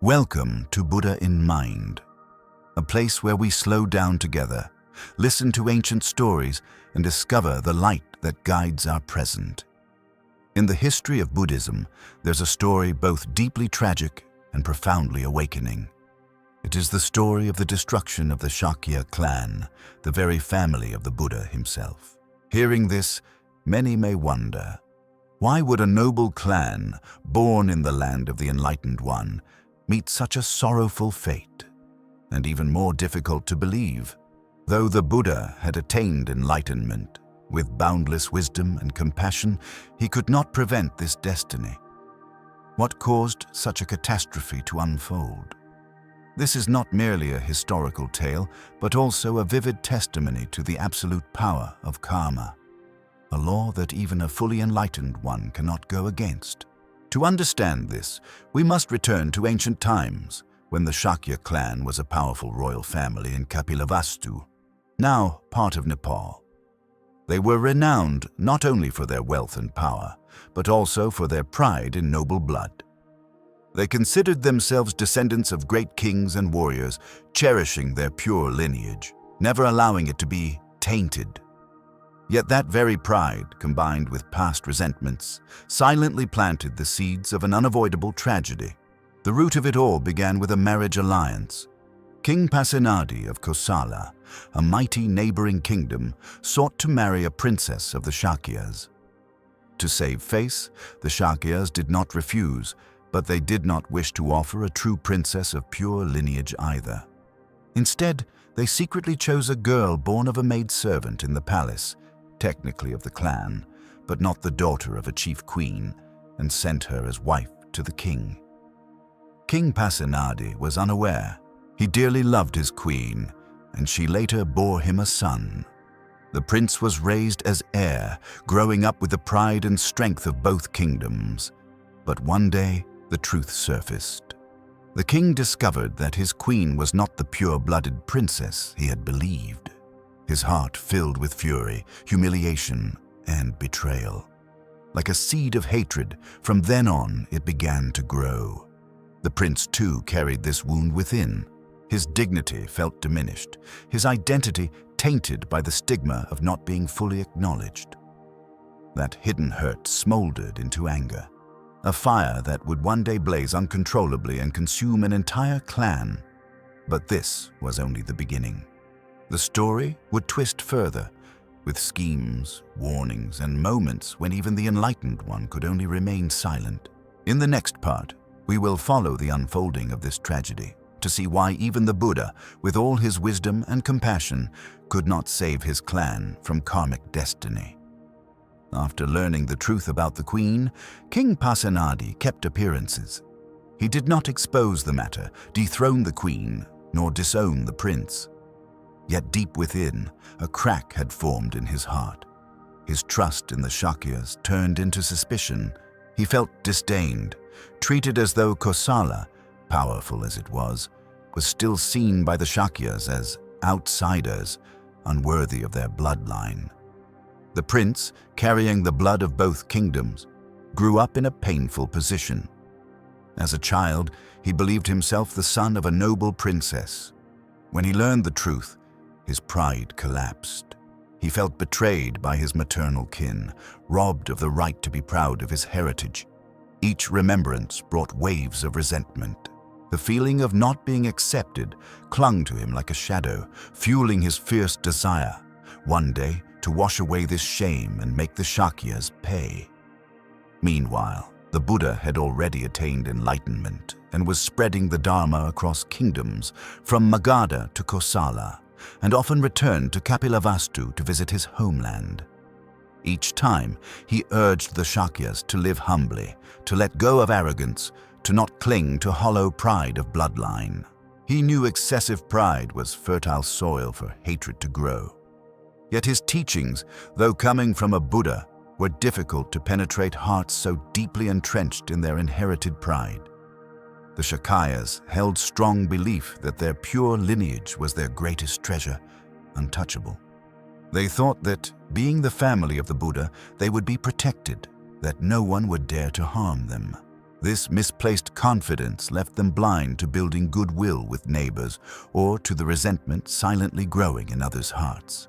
Welcome to Buddha in Mind, a place where we slow down together, listen to ancient stories, and discover the light that guides our present. In the history of Buddhism, there's a story both deeply tragic and profoundly awakening. It is the story of the destruction of the Shakya clan, the very family of the Buddha himself. Hearing this, many may wonder, why would a noble clan, born in the land of the Enlightened One, meet such a sorrowful fate? And even more difficult to believe, though the Buddha had attained enlightenment, with boundless wisdom and compassion, he could not prevent this destiny. What caused such a catastrophe to unfold? This is not merely a historical tale, but also a vivid testimony to the absolute power of karma, a law that even a fully enlightened one cannot go against. To understand this, we must return to ancient times, when the Shakya clan was a powerful royal family in Kapilavastu, now part of Nepal. They were renowned not only for their wealth and power, but also for their pride in noble blood. They considered themselves descendants of great kings and warriors, cherishing their pure lineage, never allowing it to be tainted. Yet that very pride, combined with past resentments, silently planted the seeds of an unavoidable tragedy. The root of it all began with a marriage alliance. King Pasenadi of Kosala, a mighty neighboring kingdom, sought to marry a princess of the Shakyas. To save face, the Shakyas did not refuse, but they did not wish to offer a true princess of pure lineage either. Instead, they secretly chose a girl born of a maidservant in the palace, technically of the clan, but not the daughter of a chief queen, and sent her as wife to the king. King Pasenadi was unaware. He dearly loved his queen, and she later bore him a son. The prince was raised as heir, growing up with the pride and strength of both kingdoms. But one day, the truth surfaced. The king discovered that his queen was not the pure-blooded princess he had believed. His heart filled with fury, humiliation, and betrayal. Like a seed of hatred, from then on it began to grow. The prince too carried this wound within. His dignity felt diminished, his identity tainted by the stigma of not being fully acknowledged. That hidden hurt smoldered into anger, a fire that would one day blaze uncontrollably and consume an entire clan. But this was only the beginning. The story would twist further, with schemes, warnings, and moments when even the Enlightened One could only remain silent. In the next part, we will follow the unfolding of this tragedy to see why even the Buddha, with all his wisdom and compassion, could not save his clan from karmic destiny. After learning the truth about the queen, King Pasenadi kept appearances. He did not expose the matter, dethrone the queen, nor disown the prince. Yet deep within, a crack had formed in his heart. His trust in the Shakyas turned into suspicion. He felt disdained, treated as though Kosala, powerful as it was still seen by the Shakyas as outsiders, unworthy of their bloodline. The prince, carrying the blood of both kingdoms, grew up in a painful position. As a child, he believed himself the son of a noble princess. When he learned the truth, his pride collapsed. He felt betrayed by his maternal kin, robbed of the right to be proud of his heritage. Each remembrance brought waves of resentment. The feeling of not being accepted clung to him like a shadow, fueling his fierce desire, one day to wash away this shame and make the Shakyas pay. Meanwhile, the Buddha had already attained enlightenment and was spreading the Dharma across kingdoms, from Magadha to Kosala, and often returned to Kapilavastu to visit his homeland. Each time, he urged the Shakyas to live humbly, to let go of arrogance, to not cling to hollow pride of bloodline. He knew excessive pride was fertile soil for hatred to grow. Yet his teachings, though coming from a Buddha, were difficult to penetrate hearts so deeply entrenched in their inherited pride. The Shakyas held strong belief that their pure lineage was their greatest treasure, untouchable. They thought that, being the family of the Buddha, they would be protected, that no one would dare to harm them. This misplaced confidence left them blind to building goodwill with neighbors or to the resentment silently growing in others' hearts.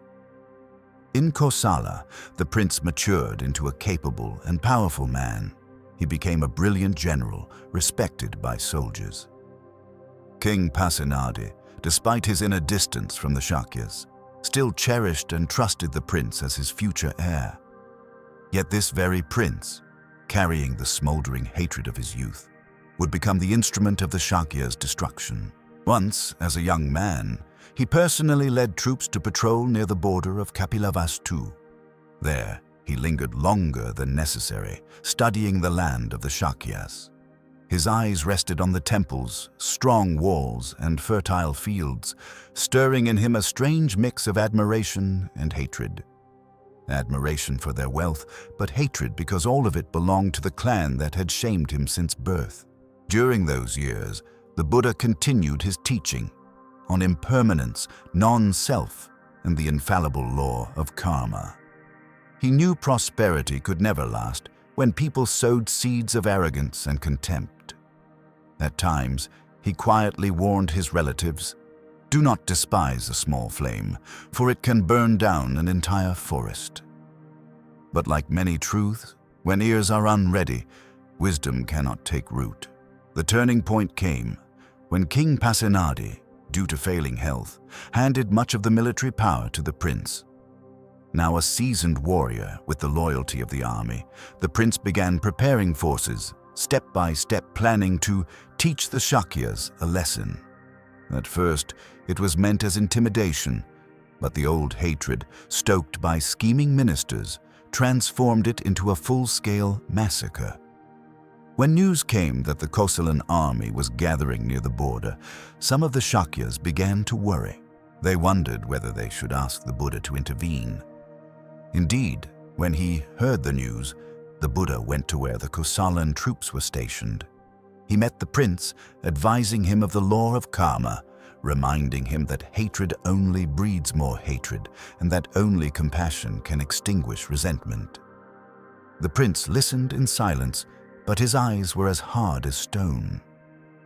In Kosala, the prince matured into a capable and powerful man. He became a brilliant general, respected by soldiers. King Pasenadi, despite his inner distance from the Shakyas, still cherished and trusted the prince as his future heir. Yet this very prince, carrying the smoldering hatred of his youth, would become the instrument of the Shakya's destruction. Once, as a young man, he personally led troops to patrol near the border of Kapilavastu. There, he lingered longer than necessary, studying the land of the Shakyas. His eyes rested on the temples, strong walls, and fertile fields, stirring in him a strange mix of admiration and hatred. Admiration for their wealth, but hatred because all of it belonged to the clan that had shamed him since birth. During those years, the Buddha continued his teaching on impermanence, non-self, and the infallible law of karma. He knew prosperity could never last when people sowed seeds of arrogance and contempt. At times, he quietly warned his relatives, "Do not despise a small flame, for it can burn down an entire forest." But like many truths, when ears are unready, wisdom cannot take root. The turning point came when King Pasenadi, due to failing health, handed much of the military power to the prince. Now a seasoned warrior with the loyalty of the army, the prince began preparing forces, step by step planning to teach the Shakyas a lesson. At first, it was meant as intimidation, but the old hatred, stoked by scheming ministers, transformed it into a full-scale massacre. When news came that the Kosalan army was gathering near the border, some of the Shakyas began to worry. They wondered whether they should ask the Buddha to intervene. Indeed, when he heard the news, the Buddha went to where the Kosalan troops were stationed. He met the prince, advising him of the law of karma, reminding him that hatred only breeds more hatred and that only compassion can extinguish resentment. The prince listened in silence, but his eyes were as hard as stone.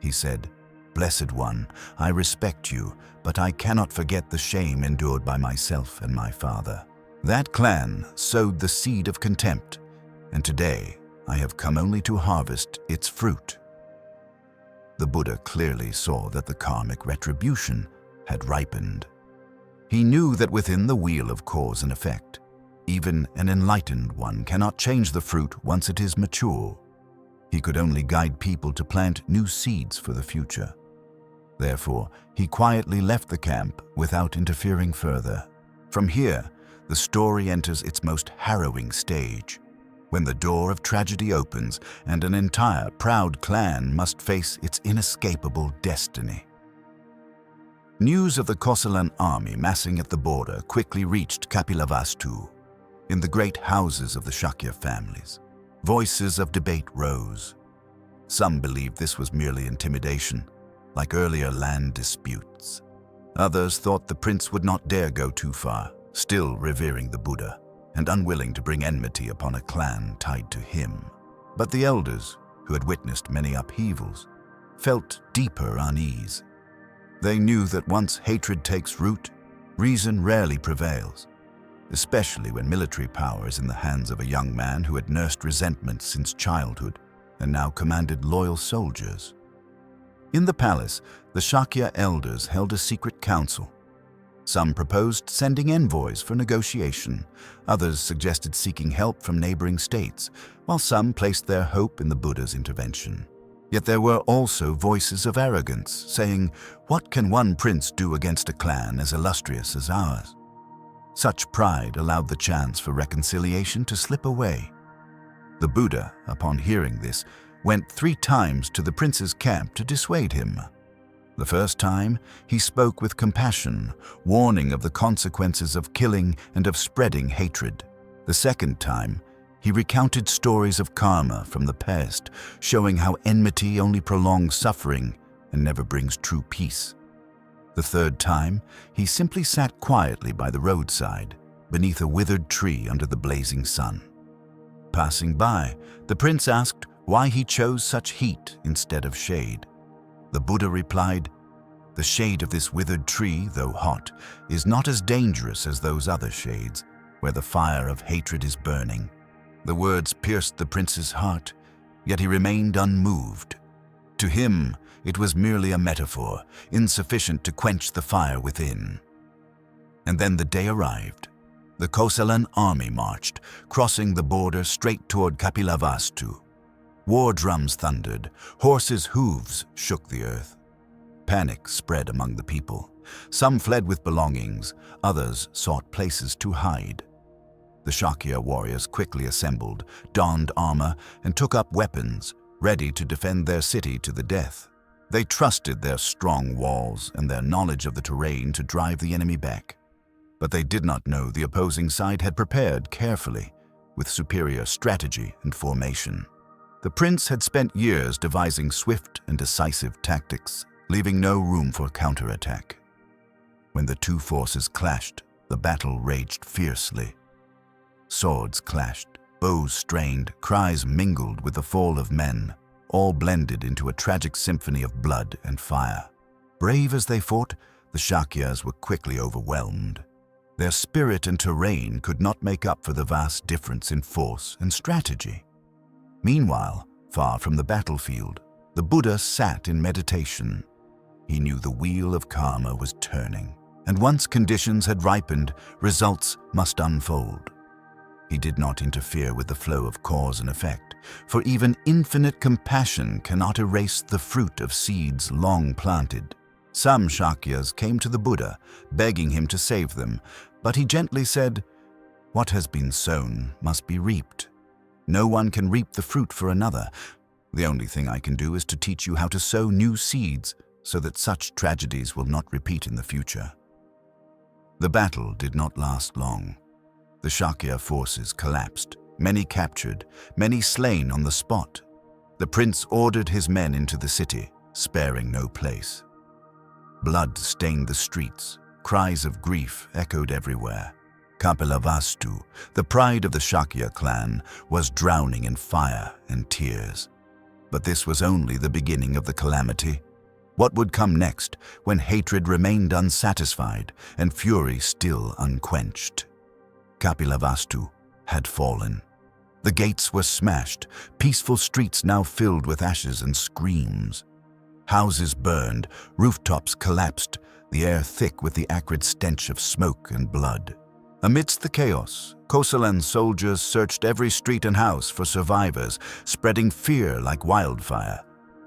He said, "Blessed One, I respect you, but I cannot forget the shame endured by myself and my father. That clan sowed the seed of contempt, and today I have come only to harvest its fruit." The Buddha clearly saw that the karmic retribution had ripened. He knew that within the wheel of cause and effect, even an enlightened one cannot change the fruit once it is mature. He could only guide people to plant new seeds for the future. Therefore, he quietly left the camp without interfering further. From here, the story enters its most harrowing stage, when the door of tragedy opens and an entire proud clan must face its inescapable destiny. News of the Kosalan army massing at the border quickly reached Kapilavastu. In the great houses of the Shakya families, voices of debate rose. Some believed this was merely intimidation, like earlier land disputes. Others thought the prince would not dare go too far, still revering the Buddha and unwilling to bring enmity upon a clan tied to him. But the elders, who had witnessed many upheavals, felt deeper unease. They knew that once hatred takes root, reason rarely prevails, especially when military power is in the hands of a young man who had nursed resentment since childhood and now commanded loyal soldiers. In the palace, the Shakya elders held a secret council. Some proposed sending envoys for negotiation, others suggested seeking help from neighboring states, while some placed their hope in the Buddha's intervention. Yet there were also voices of arrogance, saying, "What can one prince do against a clan as illustrious as ours?" Such pride allowed the chance for reconciliation to slip away. The Buddha, upon hearing this, went 3 times to the prince's camp to dissuade him. The first time, he spoke with compassion, warning of the consequences of killing and of spreading hatred. The second time, he recounted stories of karma from the past, showing how enmity only prolongs suffering and never brings true peace. The third time, he simply sat quietly by the roadside, beneath a withered tree under the blazing sun. Passing by, the prince asked why he chose such heat instead of shade. The Buddha replied, "The shade of this withered tree, though hot, is not as dangerous as those other shades, where the fire of hatred is burning." The words pierced the prince's heart, yet he remained unmoved. To him, it was merely a metaphor, insufficient to quench the fire within. And then the day arrived. The Kosalan army marched, crossing the border straight toward Kapilavastu. War drums thundered, horses' hooves shook the earth. Panic spread among the people. Some fled with belongings, others sought places to hide. The Shakya warriors quickly assembled, donned armor, and took up weapons, ready to defend their city to the death. They trusted their strong walls and their knowledge of the terrain to drive the enemy back. But they did not know the opposing side had prepared carefully, with superior strategy and formation. The prince had spent years devising swift and decisive tactics, leaving no room for counterattack. When the two forces clashed, the battle raged fiercely. Swords clashed, bows strained, cries mingled with the fall of men, all blended into a tragic symphony of blood and fire. Brave as they fought, the Shakyas were quickly overwhelmed. Their spirit and terrain could not make up for the vast difference in force and strategy. Meanwhile, far from the battlefield, the Buddha sat in meditation. He knew the wheel of karma was turning, and once conditions had ripened, results must unfold. He did not interfere with the flow of cause and effect, for even infinite compassion cannot erase the fruit of seeds long planted. Some Shakyas came to the Buddha, begging him to save them, but he gently said, "What has been sown must be reaped. No one can reap the fruit for another. The only thing I can do is to teach you how to sow new seeds so that such tragedies will not repeat in the future." The battle did not last long. The Shakya forces collapsed, many captured, many slain on the spot. The prince ordered his men into the city, sparing no place. Blood stained the streets, cries of grief echoed everywhere. Kapilavastu, the pride of the Shakya clan, was drowning in fire and tears. But this was only the beginning of the calamity. What would come next when hatred remained unsatisfied and fury still unquenched? Kapilavastu had fallen. The gates were smashed, peaceful streets now filled with ashes and screams. Houses burned, rooftops collapsed, the air thick with the acrid stench of smoke and blood. Amidst the chaos, Kosalan soldiers searched every street and house for survivors, spreading fear like wildfire.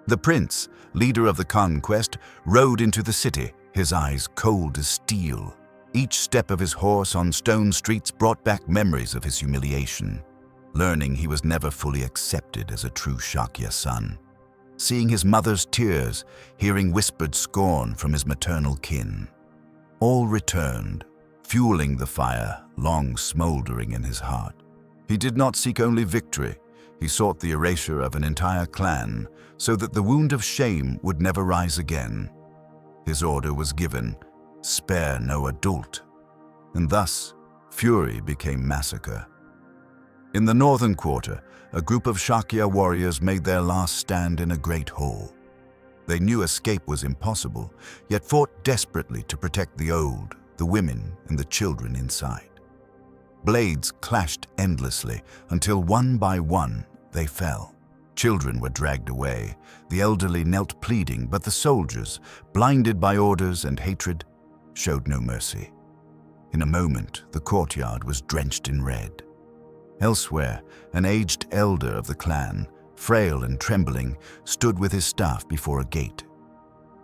The prince, leader of the conquest, rode into the city, his eyes cold as steel. Each step of his horse on stone streets brought back memories of his humiliation, learning he was never fully accepted as a true Shakya son. Seeing his mother's tears, hearing whispered scorn from his maternal kin. All returned, fueling the fire long smoldering in his heart. He did not seek only victory, he sought the erasure of an entire clan, so that the wound of shame would never rise again. His order was given, spare no adult, and thus fury became massacre. In the northern quarter, a group of Shakya warriors made their last stand in a great hall. They knew escape was impossible, yet fought desperately to protect the old, the women, and the children inside. Blades clashed endlessly until one by one they fell. Children were dragged away, the elderly knelt pleading, but the soldiers, blinded by orders and hatred, showed no mercy. In a moment, the courtyard was drenched in red. Elsewhere, an aged elder of the clan, frail and trembling, stood with his staff before a gate.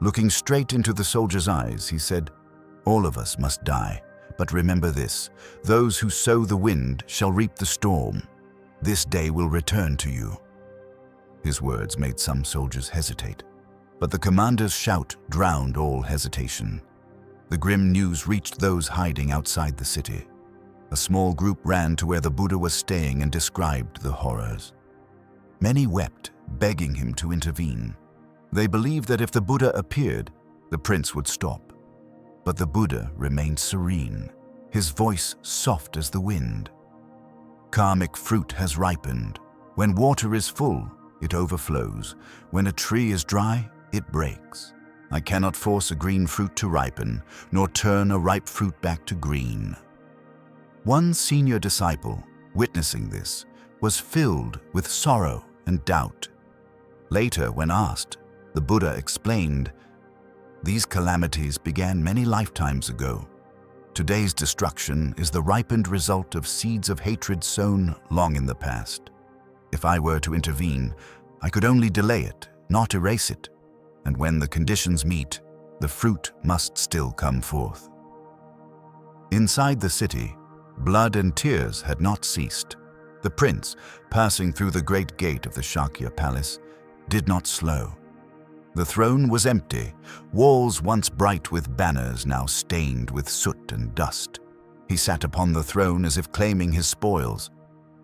Looking straight into the soldier's eyes, he said, "All of us must die, but remember this, those who sow the wind shall reap the storm. This day will return to you." His words made some soldiers hesitate, but the commander's shout drowned all hesitation. The grim news reached those hiding outside the city. A small group ran to where the Buddha was staying and described the horrors. Many wept, begging him to intervene. They believed that if the Buddha appeared, the prince would stop. But the Buddha remained serene, his voice soft as the wind. "Karmic fruit has ripened. When water is full, it overflows. When a tree is dry, it breaks. I cannot force a green fruit to ripen, nor turn a ripe fruit back to green. One senior disciple, witnessing this, was filled with sorrow and doubt. Later, when asked, the Buddha explained, "These calamities began many lifetimes ago. Today's destruction is the ripened result of seeds of hatred sown long in the past. If I were to intervene, I could only delay it, not erase it. And when the conditions meet, the fruit must still come forth." Inside the city, blood and tears had not ceased. The prince, passing through the great gate of the Shakya palace, did not slow. The throne was empty, walls once bright with banners now stained with soot and dust. He sat upon the throne as if claiming his spoils,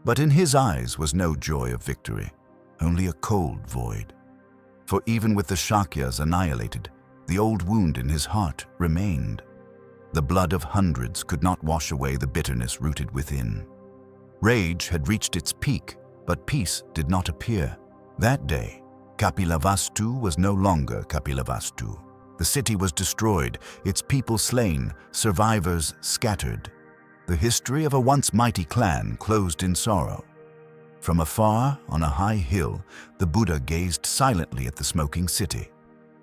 but in his eyes was no joy of victory, only a cold void. For even with the Shakyas annihilated, the old wound in his heart remained. The blood of hundreds could not wash away the bitterness rooted within. Rage had reached its peak, but peace did not appear. That day, Kapilavastu was no longer Kapilavastu. The city was destroyed, its people slain, survivors scattered. The history of a once mighty clan closed in sorrow. From afar, on a high hill, the Buddha gazed silently at the smoking city.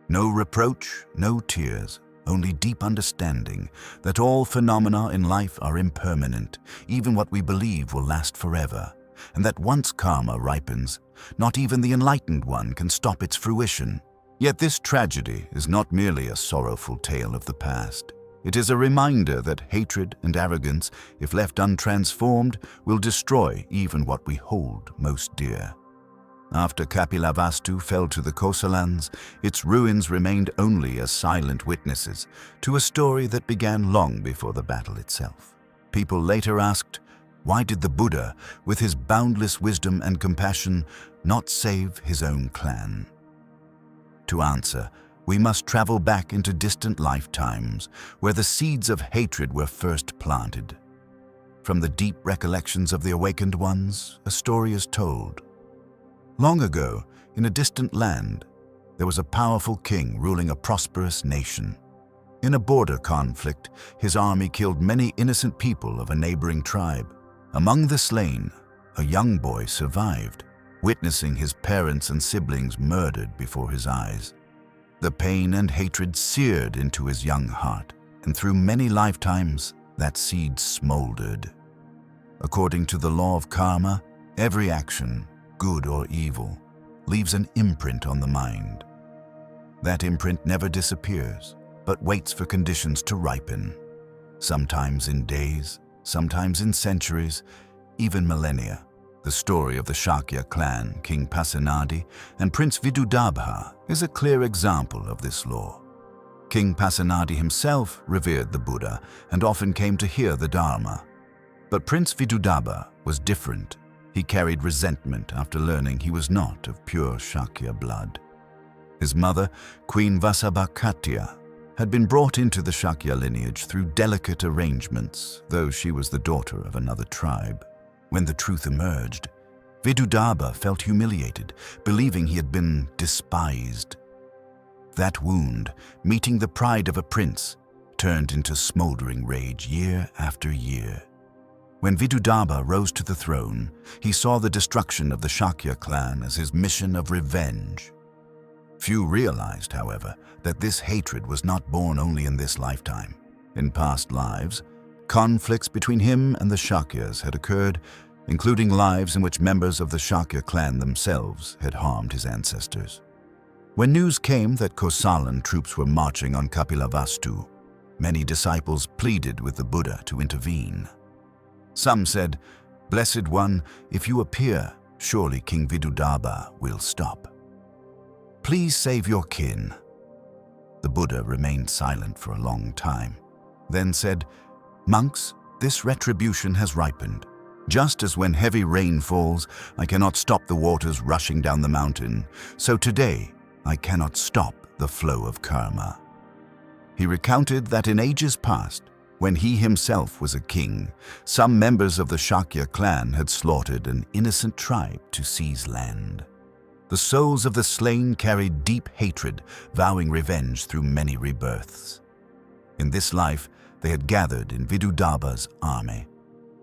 No reproach, no tears, only deep understanding that all phenomena in life are impermanent, even what we believe will last forever, and that once karma ripens, not even the enlightened one can stop its fruition. Yet this tragedy is not merely a sorrowful tale of the past. It is a reminder that hatred and arrogance, if left untransformed, will destroy even what we hold most dear. After Kapilavastu fell to the Kosalans, its ruins remained only as silent witnesses to a story that began long before the battle itself. People later asked, why did the Buddha, with his boundless wisdom and compassion, not save his own clan? To answer, we must travel back into distant lifetimes where the seeds of hatred were first planted. From the deep recollections of the awakened ones, a story is told. Long ago, in a distant land, there was a powerful king ruling a prosperous nation. In a border conflict, his army killed many innocent people of a neighboring tribe. Among the slain, a young boy survived, witnessing his parents and siblings murdered before his eyes. The pain and hatred seared into his young heart, and through many lifetimes, that seed smoldered. According to the law of karma, every action, good or evil, leaves an imprint on the mind. That imprint never disappears, but waits for conditions to ripen, sometimes in days, sometimes in centuries, even millennia. The story of the Shakya clan, King Pasenadi, and Prince Vidudabha is a clear example of this law. King Pasenadi himself revered the Buddha and often came to hear the Dharma. But Prince Vidudabha was different. He carried resentment after learning he was not of pure Shakya blood. His mother, Queen Vasabhakatya, had been brought into the Shakya lineage through delicate arrangements, though she was the daughter of another tribe. When the truth emerged, Vidudabha felt humiliated, believing he had been despised. That wound, meeting the pride of a prince, turned into smoldering rage year after year. When Vidudabha rose to the throne, he saw the destruction of the Shakya clan as his mission of revenge. Few realized, however, that this hatred was not born only in this lifetime. In past lives, conflicts between him and the Shakyas had occurred, including lives in which members of the Shakya clan themselves had harmed his ancestors. When news came that Kosalan troops were marching on Kapilavastu, many disciples pleaded with the Buddha to intervene. Some said, "Blessed One, if you appear, surely King Vidudabha will stop. Please save your kin." The Buddha remained silent for a long time, then said, "Monks, this retribution has ripened. Just as when heavy rain falls, I cannot stop the waters rushing down the mountain, so today I cannot stop the flow of karma." He recounted that in ages past, when he himself was a king, some members of the Shakya clan had slaughtered an innocent tribe to seize land. The souls of the slain carried deep hatred, vowing revenge through many rebirths. In this life, they had gathered in Vidudabha's army.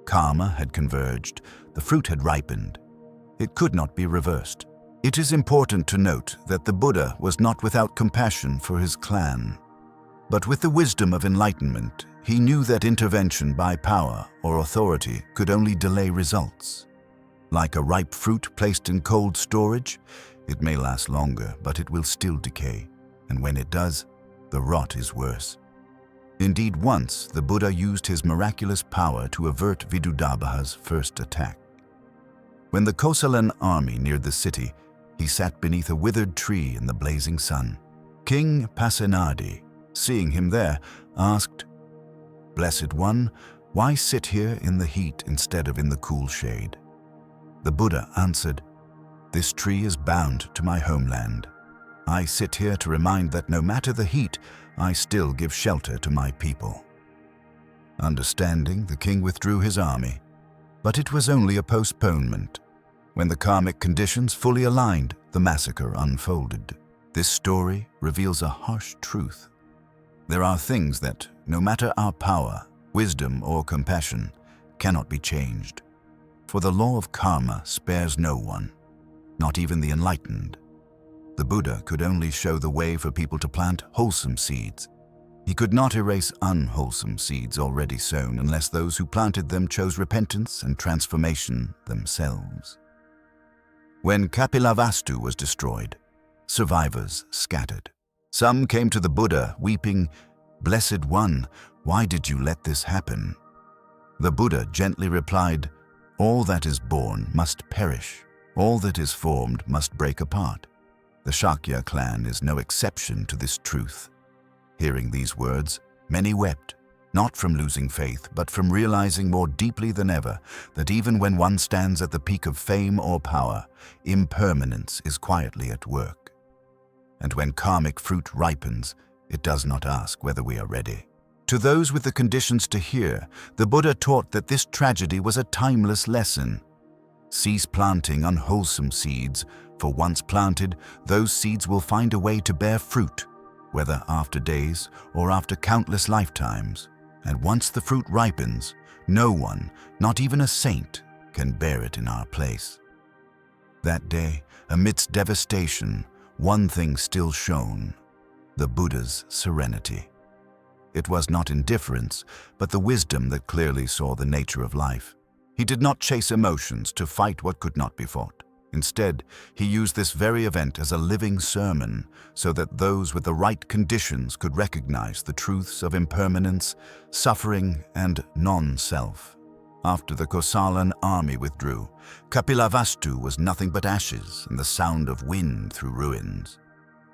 Karma had converged, the fruit had ripened. It could not be reversed. It is important to note that the Buddha was not without compassion for his clan. But with the wisdom of enlightenment, he knew that intervention by power or authority could only delay results. Like a ripe fruit placed in cold storage, it may last longer, but it will still decay. And when it does, the rot is worse. Indeed, once the Buddha used his miraculous power to avert Vidudabha's first attack. When the Kosalan army neared the city, he sat beneath a withered tree in the blazing sun. King Pasenadi, seeing him there, asked, "Blessed One, why sit here in the heat instead of in the cool shade?" The Buddha answered, "This tree is bound to my homeland. I sit here to remind that no matter the heat, I still give shelter to my people." Understanding, the king withdrew his army. But it was only a postponement. When the karmic conditions fully aligned, the massacre unfolded. This story reveals a harsh truth. There are things that, no matter our power, wisdom, or compassion, cannot be changed. For the law of karma spares no one, not even the enlightened. The Buddha could only show the way for people to plant wholesome seeds. He could not erase unwholesome seeds already sown unless those who planted them chose repentance and transformation themselves. When Kapilavastu was destroyed, survivors scattered. Some came to the Buddha weeping, "Blessed One, why did you let this happen?" The Buddha gently replied, "All that is born must perish. All that is formed must break apart. The Shakya clan is no exception to this truth." Hearing these words, many wept, not from losing faith, but from realizing more deeply than ever that even when one stands at the peak of fame or power, impermanence is quietly at work. And when karmic fruit ripens, it does not ask whether we are ready. To those with the conditions to hear, the Buddha taught that this tragedy was a timeless lesson. Cease planting unwholesome seeds, for once planted, those seeds will find a way to bear fruit, whether after days or after countless lifetimes. And once the fruit ripens, no one, not even a saint, can bear it in our place. That day, amidst devastation, one thing still shone: the Buddha's serenity. It was not indifference, but the wisdom that clearly saw the nature of life. He did not chase emotions to fight what could not be fought. Instead, he used this very event as a living sermon so that those with the right conditions could recognize the truths of impermanence, suffering, and non-self. After the Kosalan army withdrew, Kapilavastu was nothing but ashes and the sound of wind through ruins.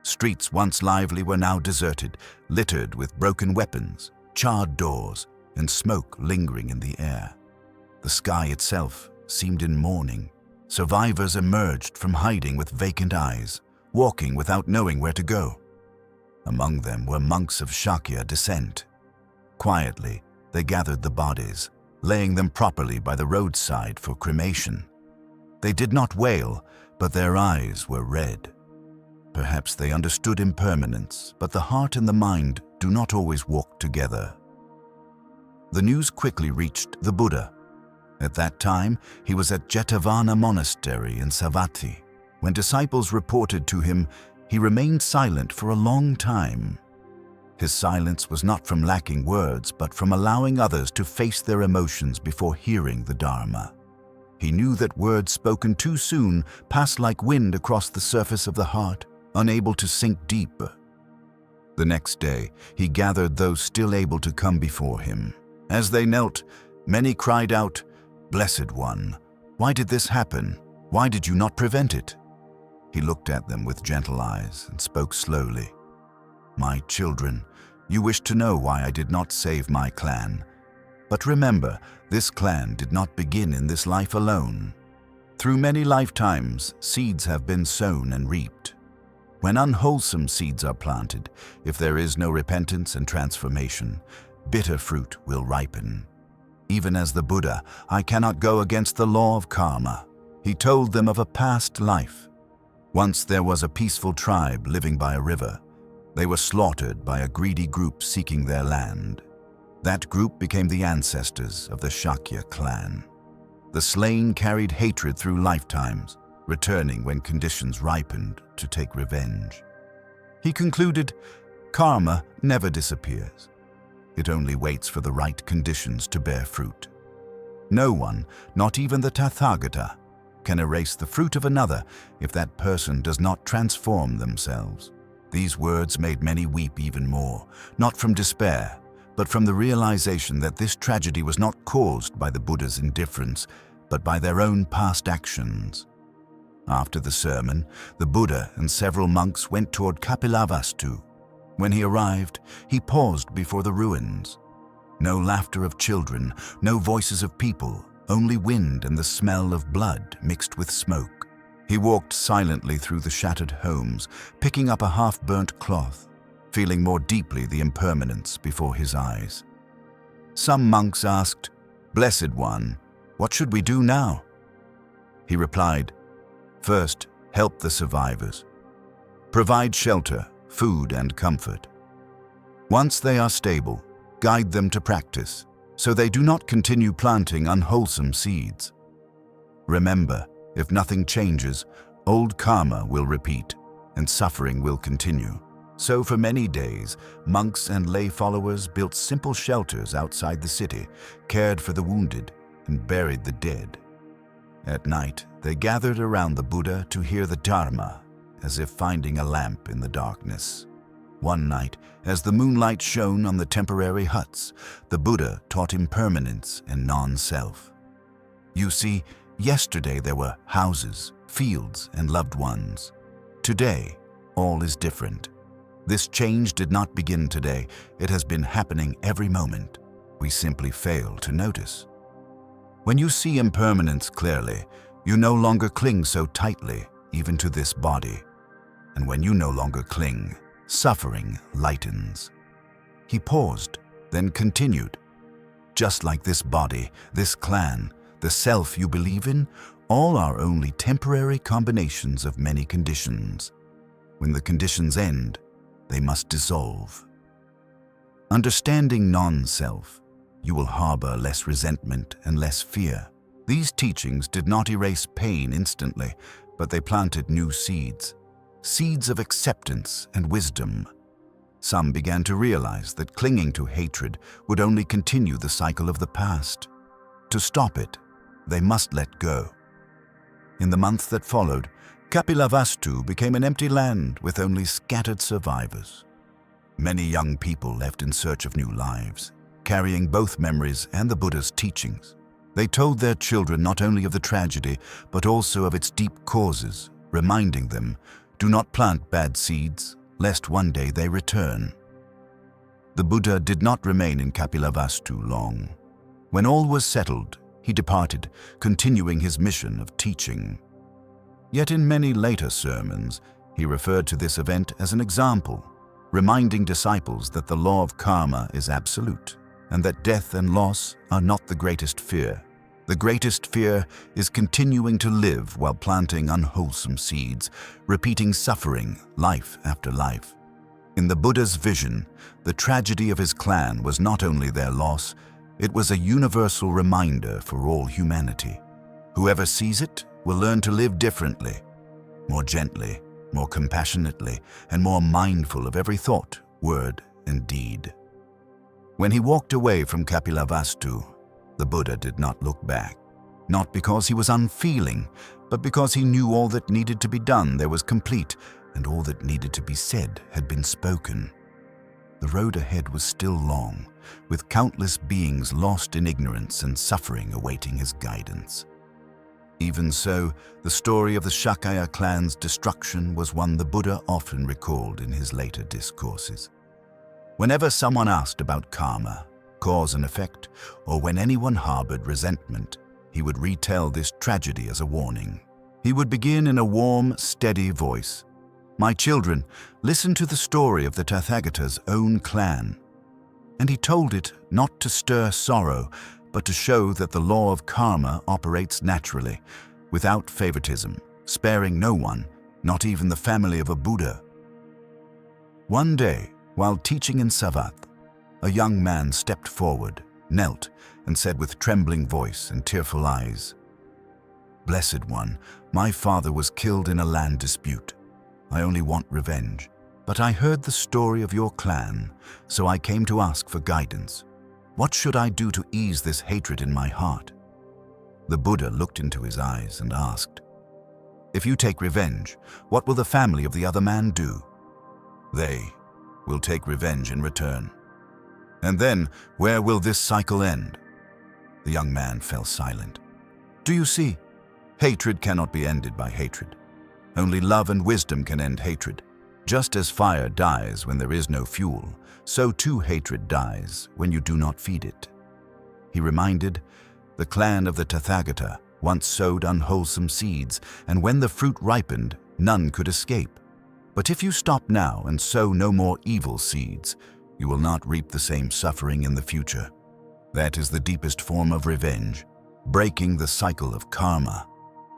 Streets once lively were now deserted, littered with broken weapons, charred doors, and smoke lingering in the air. The sky itself seemed in mourning. Survivors emerged from hiding with vacant eyes, walking without knowing where to go. Among them were monks of Shakya descent. Quietly, they gathered the bodies, laying them properly by the roadside for cremation. They did not wail, but their eyes were red. Perhaps they understood impermanence, but the heart and the mind do not always walk together. The news quickly reached the Buddha. At that time, he was at Jetavana Monastery in Savatthi. When disciples reported to him, he remained silent for a long time. His silence was not from lacking words, but from allowing others to face their emotions before hearing the Dharma. He knew that words spoken too soon pass like wind across the surface of the heart, unable to sink deep. The next day, he gathered those still able to come before him. As they knelt, many cried out, "Blessed One, why did this happen? Why did you not prevent it?" He looked at them with gentle eyes and spoke slowly. "My children, you wish to know why I did not save my clan. But remember, this clan did not begin in this life alone. Through many lifetimes, seeds have been sown and reaped. When unwholesome seeds are planted, if there is no repentance and transformation, bitter fruit will ripen. Even as the Buddha, I cannot go against the law of karma." He told them of a past life. Once there was a peaceful tribe living by a river. They were slaughtered by a greedy group seeking their land. That group became the ancestors of the Shakya clan. The slain carried hatred through lifetimes, returning when conditions ripened to take revenge. He concluded, karma never disappears. It only waits for the right conditions to bear fruit. No one, not even the Tathagata, can erase the fruit of another if that person does not transform themselves. These words made many weep even more, not from despair, but from the realization that this tragedy was not caused by the Buddha's indifference, but by their own past actions. After the sermon, the Buddha and several monks went toward Kapilavastu. When he arrived, he paused before the ruins. No laughter of children, no voices of people, only wind and the smell of blood mixed with smoke. He walked silently through the shattered homes, picking up a half-burnt cloth, feeling more deeply the impermanence before his eyes. Some monks asked, "Blessed One, what should we do now?" He replied, "First, help the survivors. Provide shelter, food, and comfort. Once they are stable, guide them to practice, so they do not continue planting unwholesome seeds. Remember, if nothing changes, old karma will repeat, and suffering will continue." So for many days, monks and lay followers built simple shelters outside the city, cared for the wounded, and buried the dead. At night, they gathered around the Buddha to hear the Dharma, as if finding a lamp in the darkness. One night, as the moonlight shone on the temporary huts, the Buddha taught impermanence and non-self. You see, yesterday there were houses, fields, and loved ones. Today, all is different. This change did not begin today. It has been happening every moment. We simply fail to notice. When you see impermanence clearly, you no longer cling so tightly, even to this body. And when you no longer cling, suffering lightens. He paused, then continued. Just like this body, this clan, the self you believe in, all are only temporary combinations of many conditions. When the conditions end, they must dissolve. Understanding non-self, you will harbor less resentment and less fear. These teachings did not erase pain instantly, but they planted new seeds. Seeds of acceptance and wisdom. Some began to realize that clinging to hatred would only continue the cycle of the past. To stop it, they must let go. In the month that followed, Kapilavastu became an empty land with only scattered survivors. Many young people left in search of new lives, carrying both memories and the Buddha's teachings. They told their children not only of the tragedy, but also of its deep causes, reminding them, "Do not plant bad seeds, lest one day they return." The Buddha did not remain in Kapilavastu long. When all was settled, he departed, continuing his mission of teaching. Yet in many later sermons, he referred to this event as an example, reminding disciples that the law of karma is absolute, and that death and loss are not the greatest fear. The greatest fear is continuing to live while planting unwholesome seeds, repeating suffering life after life. In the Buddha's vision, the tragedy of his clan was not only their loss, it was a universal reminder for all humanity. Whoever sees it will learn to live differently, more gently, more compassionately, and more mindful of every thought, word, and deed. When he walked away from Kapilavastu, the Buddha did not look back, not because he was unfeeling, but because he knew all that needed to be done there was complete, and all that needed to be said had been spoken. The road ahead was still long, with countless beings lost in ignorance and suffering awaiting his guidance. Even so, the story of the Shakya clan's destruction was one the Buddha often recalled in his later discourses. Whenever someone asked about karma, cause and effect, or when anyone harbored resentment, he would retell this tragedy as a warning. He would begin in a warm, steady voice. "My children, listen to the story of the Tathagata's own clan." And he told it not to stir sorrow, but to show that the law of karma operates naturally, without favoritism, sparing no one, not even the family of a Buddha. One day, while teaching in Savat, a young man stepped forward, knelt, and said with trembling voice and tearful eyes, "Blessed One, my father was killed in a land dispute. I only want revenge. But I heard the story of your clan, so I came to ask for guidance. What should I do to ease this hatred in my heart?" The Buddha looked into his eyes and asked, "If you take revenge, what will the family of the other man do?" "They will take revenge in return." "And then, where will this cycle end?" The young man fell silent. "Do you see? Hatred cannot be ended by hatred. Only love and wisdom can end hatred. Just as fire dies when there is no fuel, so too hatred dies when you do not feed it." He reminded, the clan of the Tathagata once sowed unwholesome seeds, and when the fruit ripened, none could escape. But if you stop now and sow no more evil seeds, you will not reap the same suffering in the future. That is the deepest form of revenge, breaking the cycle of karma.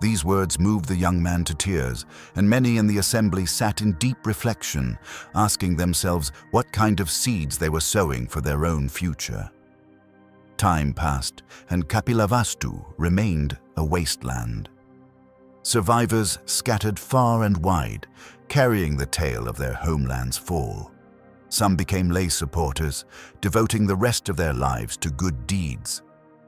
These words moved the young man to tears, and many in the assembly sat in deep reflection, asking themselves what kind of seeds they were sowing for their own future. Time passed, and Kapilavastu remained a wasteland. Survivors scattered far and wide, carrying the tale of their homeland's fall. Some became lay supporters, devoting the rest of their lives to good deeds.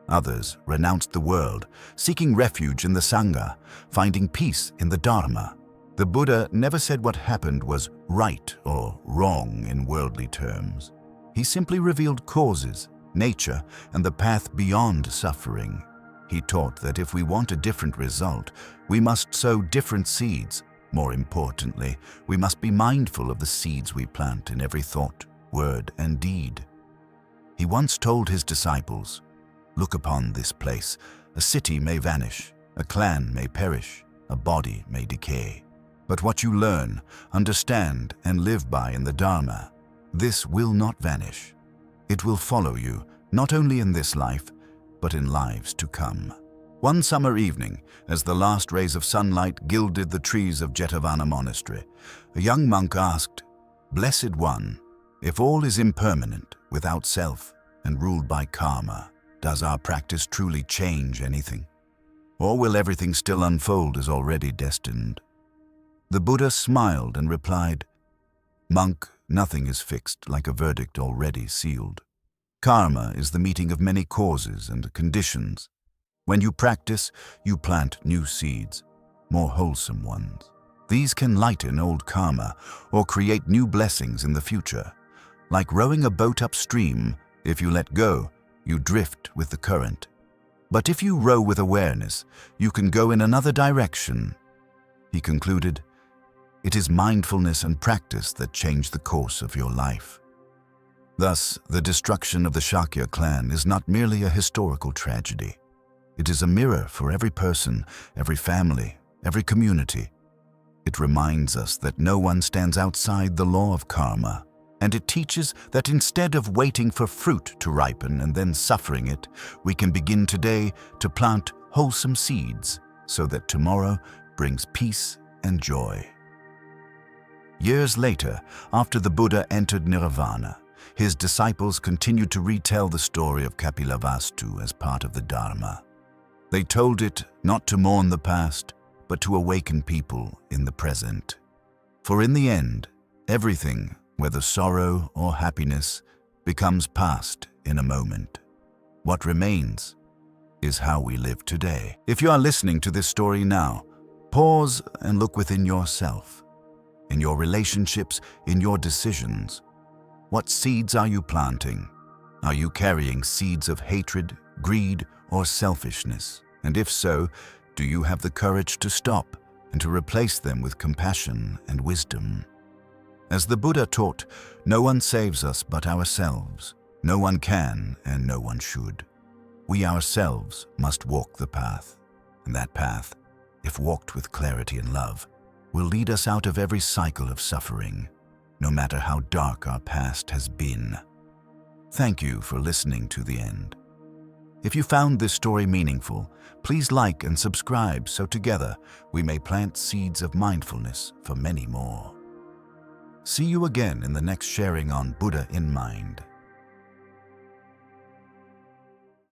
Others renounced the world, seeking refuge in the Sangha, finding peace in the Dharma. The Buddha never said what happened was right or wrong in worldly terms. He simply revealed causes, nature, and the path beyond suffering. He taught that if we want a different result, we must sow different seeds. More importantly, we must be mindful of the seeds we plant in every thought, word, and deed. He once told his disciples, "Look upon this place. A city may vanish, a clan may perish, a body may decay. But what you learn, understand, and live by in the Dharma, this will not vanish. It will follow you, not only in this life, but in lives to come." One summer evening, as the last rays of sunlight gilded the trees of Jetavana Monastery, a young monk asked, "Blessed One, if all is impermanent, without self, and ruled by karma, does our practice truly change anything? Or will everything still unfold as already destined?" The Buddha smiled and replied, "Monk, nothing is fixed like a verdict already sealed. Karma is the meeting of many causes and conditions. When you practice, you plant new seeds, more wholesome ones. These can lighten old karma or create new blessings in the future. Like rowing a boat upstream, if you let go, you drift with the current. But if you row with awareness, you can go in another direction." He concluded, "It is mindfulness and practice that change the course of your life." Thus, the destruction of the Shakya clan is not merely a historical tragedy. It is a mirror for every person, every family, every community. It reminds us that no one stands outside the law of karma, and it teaches that instead of waiting for fruit to ripen and then suffering it, we can begin today to plant wholesome seeds so that tomorrow brings peace and joy. Years later, after the Buddha entered Nirvana, his disciples continued to retell the story of Kapilavastu as part of the Dharma. They told it not to mourn the past, but to awaken people in the present. For in the end, everything, whether sorrow or happiness, becomes past in a moment. What remains is how we live today. If you are listening to this story now, pause and look within yourself, in your relationships, in your decisions. What seeds are you planting? Are you carrying seeds of hatred, greed, or selfishness? And if so, do you have the courage to stop and to replace them with compassion and wisdom? As the Buddha taught, no one saves us but ourselves. No one can and no one should. We ourselves must walk the path. And that path, if walked with clarity and love, will lead us out of every cycle of suffering, no matter how dark our past has been. Thank you for listening to the end. If you found this story meaningful, please like and subscribe so together we may plant seeds of mindfulness for many more. See you again in the next sharing on Buddha in Mind.